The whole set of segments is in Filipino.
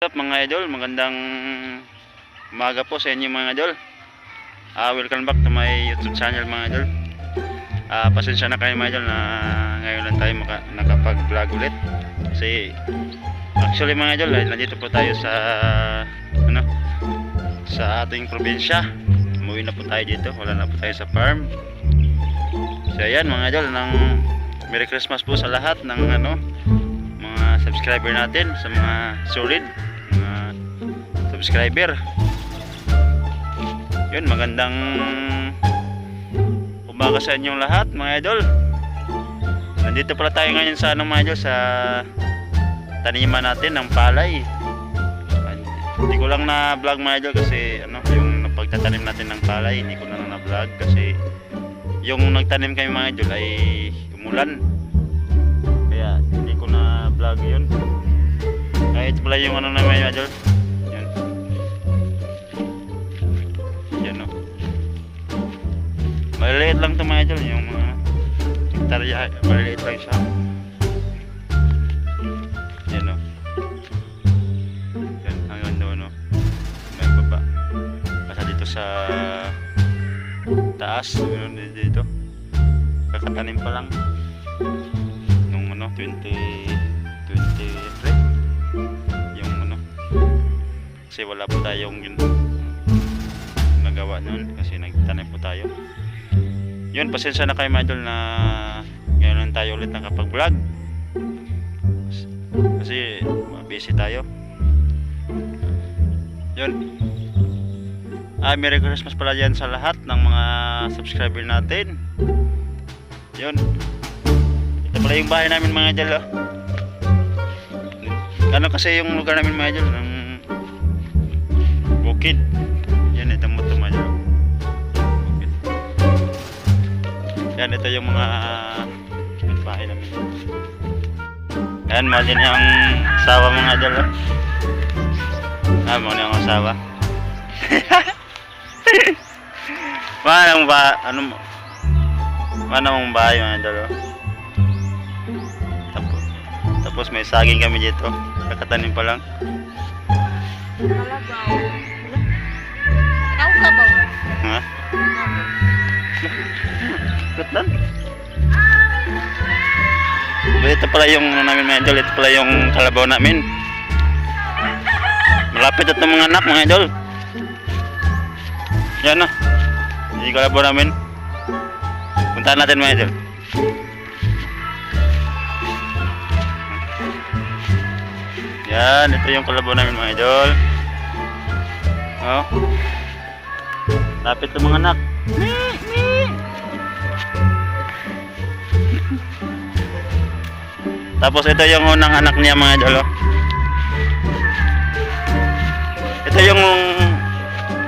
up mga idol? Magandang umaga po sa inyo mga idol. Welcome back to my YouTube channel mga idol. Pasensya na kayo mga idol na ngayon lang tayo nakapag-vlog ulit. Kasi actually mga idol, nandito po tayo sa sa ating probinsya. Umuwi na po tayo dito, wala na po tayo sa farm. So ayan mga idol, Merry Christmas po sa lahat ng mga subscriber natin, sa mga solid mga subscriber. Yun, magandang umaga sa inyong lahat mga idol. Nandito pala tayo ngayon sa mga idol, sa taniman natin ng palay. Hindi ko lang na vlog mga idol kasi yung pagtatanim natin ng palay, hindi ko na vlog kasi yung nagtanim kami mga idol ay umulan, kaya hindi ko na vlog yun. Kaya ito pala yung na mga idol, yan o, maliliit lang ito mga idol, yung mga hektarya, maliliit lang siya. Yan o, yan hanggang doon o, may baba basta dito sa taas, dito kakatanim pa lang nung 2023 yung kasi wala po tayong nagawa noon kasi nagtanim po tayo. Yun, pasensya na kayo mga idol na ngayon lang tayo ulit nakapag vlog kasi busy tayo. Yun, Merry Christmas pala dyan sa lahat ng mga subscriber natin. Yun, ito pala yung bahay namin mga idol oh. Kasi yung lugar namin mga idol ng bukid. Yan, ito mo ito mga idol, bukid. Yan, ito yung mga bahay namin. Yan, mga din yung asawa mga idol oh. Mga din yung asawa. Manang bahay mga idol oh. Tapos may saging kami dito, kakatanim pa lang. Kalabaw. Ha? Kutlan? Ito pala yung namin mga idol, ito pala yung kalabaw namin. Malapit ito mga anak mga idol. Yan na, yung kalabaw namin. Puntahan natin mga idol. Yan, ito yung kalabaw namin mga idol. Oh, lapit ng mga anak. Tapos ito yung unang anak niya mga idol oh. Ito yung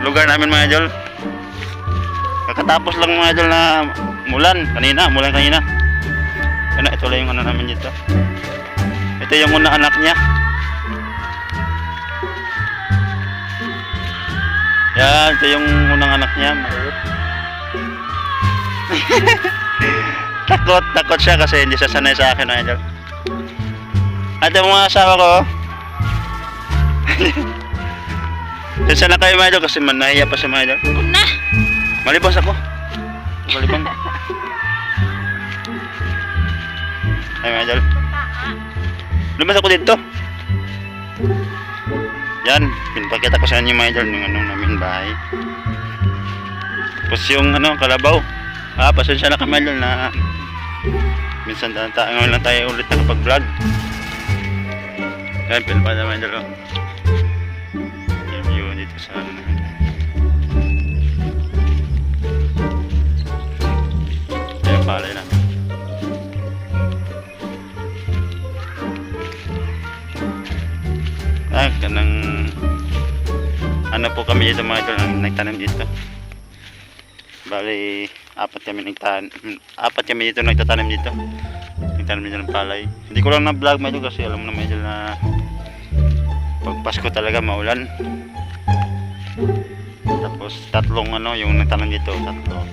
lugar namin mga idol. Kakatapos lang mga idol na mulan kanina. Ano, ito lang yung namin dito. Ito yung unang anak niya. Yan, ito yung unang anak niya. Takot siya kasi hindi siya sanay sa akin mga idol. At yung mga asawa ko sensya na kayo mga idol kasi nahiya pa siya mga idol. Na! Malibang ako. Malibang. Ay mga idol, lumas ako dito. Yan, pinapakita ko sa inyo mga idol yung namin bahay. Tapos yung kalabaw. Pasensya na kami idol na minsan ngayon lang tayo ulit nakapag vlog. Yan, pinapakita mga idol yung view dito sa yung palay namin. Po kami dito mga idol, nagtanim dito. Bali, apat kami dito nagtatanim dito. Nagtanim dito ng palay. Hindi ko lang na vlog mga idol kasi alam mo na mga idol na pag Pasko talaga maulan. Tapos tatlong yung nagtanim dito, tatlo.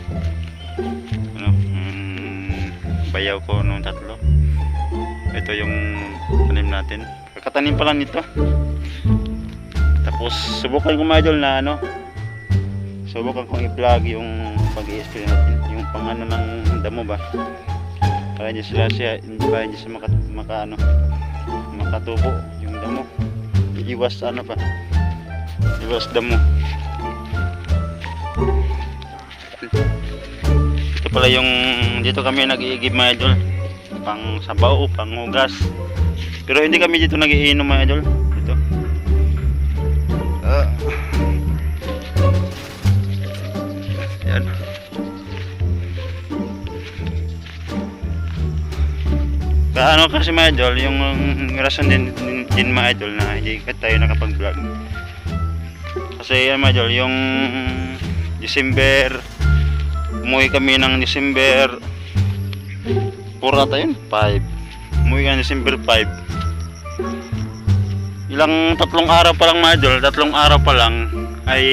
Bayaw ko nung tatlo. Ito yung tanim natin. Kakatanim pa lang nito. Tapos subukan ko mga idol na ano, subukan kong i-vlog yung pag-i-spray natin, yung pang ano ng damo ba, para hindi sila makatubo yung damo, iwas ano pa, iwas damo. Ito pala yung dito kami nag-iigib mga idol, pang sabaw, pang hugas, pero hindi kami dito nag-iinom mga idol. Dito yan. Kaano kasi mga idol, yung rason din mga idol na hindi tayo nakapag-vlog. Kasi yan mga idol, yung December, umuwi kami ng December 4 ata yun, 5. Umuwi kami ng December 5. Ilang tatlong araw pa lang mga idol, tatlong araw pa lang ay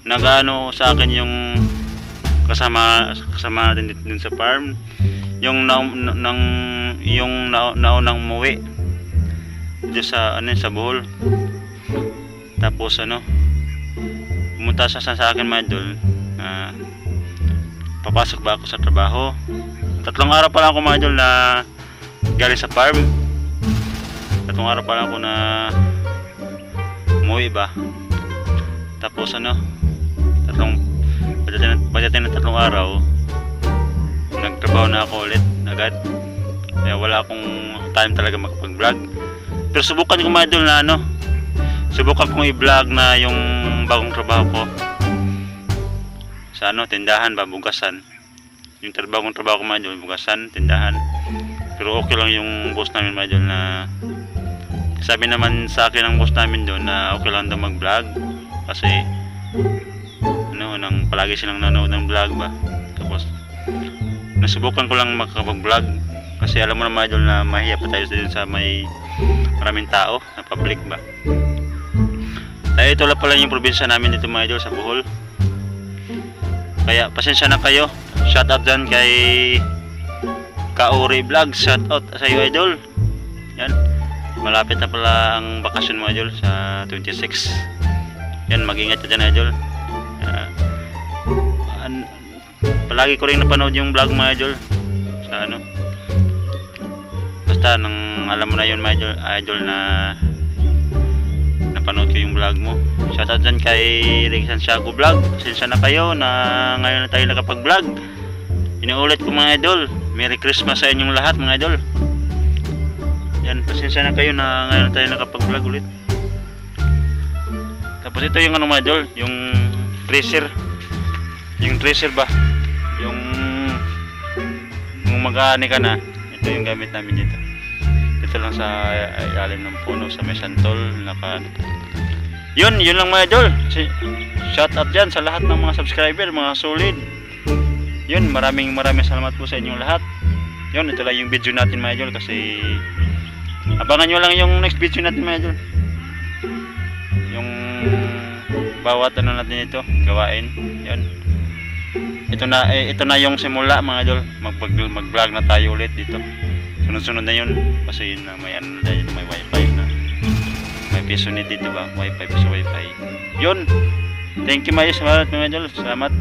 nagano sa akin yung kasama natin dun sa farm, yung naunang umuwi dito sa ano sa Bohol. Tapos ano, pumunta sa akin mga idol, papasok ba ako sa trabaho. Tatlong araw pa lang ako mga idol na galing sa farm, tatlong araw pa lang ako na umuwi ba. Tapos ano, pagdating ng tatlong araw, nagtrabaho na ako ulit agad, kaya wala akong time talaga makapag-vlog. Pero subukan ko mga idol na ano, subukan kong i-vlog na yung bagong trabaho ko sa ano, tindahan ba, bugasan. Yung bagong trabaho ko mga idol, bugasan, tindahan. Pero okay lang yung boss namin mga idol, na sabi naman sa akin ng boss namin doon na okay lang daw mag-vlog kasi ano, nang palagi silang nanonood ng vlog ba. Tapos nasubukan ko lang makapag-vlog kasi alam mo na mga idol na mahiya pa tayo din sa may maraming tao na public ba. Ay, ito lang pala yung probinsya namin dito mga idol, sa Bohol. Kaya pasensya na kayo. Shout out dyan kay Kauri Vlog. Shout out sa iyo idol. Yan, malapit na pala ang bakasyon mga idol sa 26. Yan, mag-ingat ka dyan idol. Palagi ko rin napanood yung vlog mga idol sa ano, basta nang alam mo na yun mga idol na napanood ko yung vlog mo. Shoutout dyan kay Rick Santiago Vlog. Pasensya na kayo na ngayon na tayo nakapag-vlog. Inuulit ko mga idol, Merry Christmas sa inyong lahat mga idol. Yan, pasensya na kayo na ngayon na tayo nakapag-vlog ulit. Tapos ito yung ano mga idol, yung tracer. Yung tracer ba, yung mag-aani ka na, ito yung gamit namin dito. Dito lang sa ilalim ng puno sa may santol, yun lang mga idol. Shout out dyan sa lahat ng mga subscriber, mga solid. Yun, maraming salamat po sa inyong lahat. Yun, ito lang yung video natin mga idol, kasi abangan nyo lang yung next video natin mga idol. Yung bawat ano natin ito, gawain. Yun, ito na yung simula mga idol. Mag-vlog na tayo ulit dito. Sunod-sunod na yun, kasi yun na may ano na dito, may wifi na, may piso nito dito ba, wifi, piso wifi. Yun, thank you mga idol, salamat.